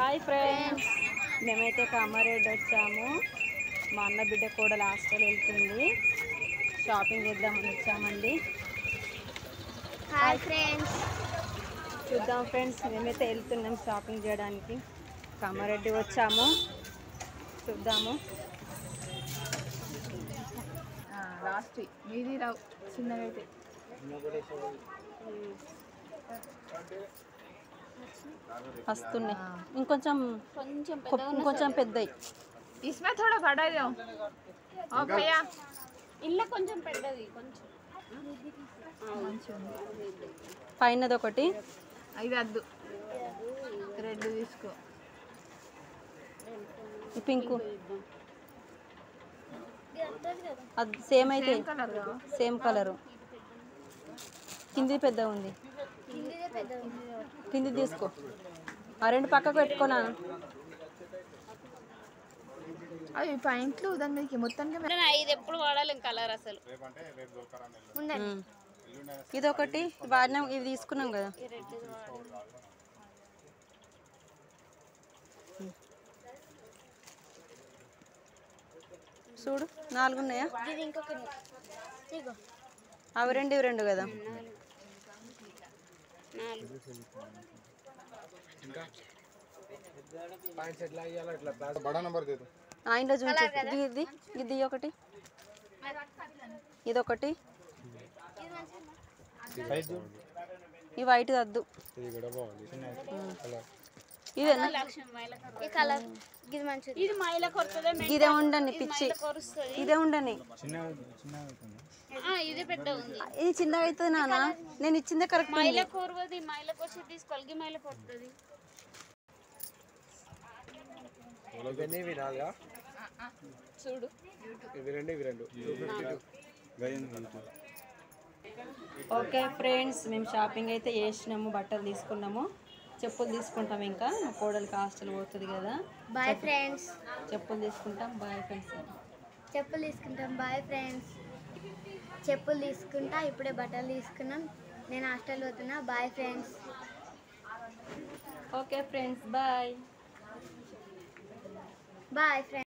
Hi friends, మేమైతే కామారెడ్డి వచ్చాము. మా అన్న బిడ్డ కూడా హాస్టల్ వెళ్తుంది. షాపింగ్ చేద్దామని వచ్చామండి. హాయ్ ఫ్రెండ్స్, చూద్దాం ఫ్రెండ్స్, మేమైతే వెళ్తున్నాం షాపింగ్ చేయడానికి. కామారెడ్డి వచ్చాము, చూద్దాము. లాస్ట్ మీది రావు చిన్నగైతే వస్తున్నాయి. ఇంకొంచెం పెద్దవి. इसमें थोड़ा बड़ा दो और भैया ఇల్ల కొంచెం పెద్దది, కొంచెం పైనది ఒకటి. ఇది వద్దు, రెడ్ తీసుకో. ఈ పింకు అది సేమ్ అయితే సేమ్ కలరు. కింది పెద్ద ఉంది, కింది తీసుకో. ఆ రెండు పక్కకు పెట్టుకోనా. అవి పాయింట్లు దాని మీదకి మొత్తానికి ఇది ఎప్పుడు వాడాలి కలర్ అసలు. ఇది ఒకటి వాడినాం, ఇవి తీసుకున్నాం కదా. చూడు, 4 ఉన్నాయా? అవి రెండు ఇవి రెండు కదా. ఇంట్లో చూసి ఇది ఇది ఒకటి, ఇది ఒకటి. ఈ వైట్ వద్దు, ఇదేనా? ఇది మైల కొడుతుంది, ఇదే ఉండని పిచ్చి, ఇదే ఉండని. ఇది పెద్ద ఉంది. ఇది చిన్నగా అవుతుంది నాన్న, నేను ఇచ్చిందే కరెక్ట్. మైల కోరువది, మైల కోసి తీసుకోవాలి, మైల కొడుతుంది. చూడు, ఓకే ఫ్రెండ్స్, మేము షాపింగ్ అయితే చేసినాము, బట్టలు తీసుకున్నాము. చెప్పులు తీసుకుంటాం. ఇంకా మా కోడలికి హాస్టల్ పోతుంది కదా. Bye friends. చెప్పులు తీసుకుంటాం. Bye friends. చెప్పులు తీసుకుంటాం. Bye friends. చెప్పులు తీసుకుంటా, ఇప్పుడే బట్టలు తీసుకున్నాం. నేను హాస్టల్ పోతున్నా. Bye friends. Okay friends, bye. Bye friends.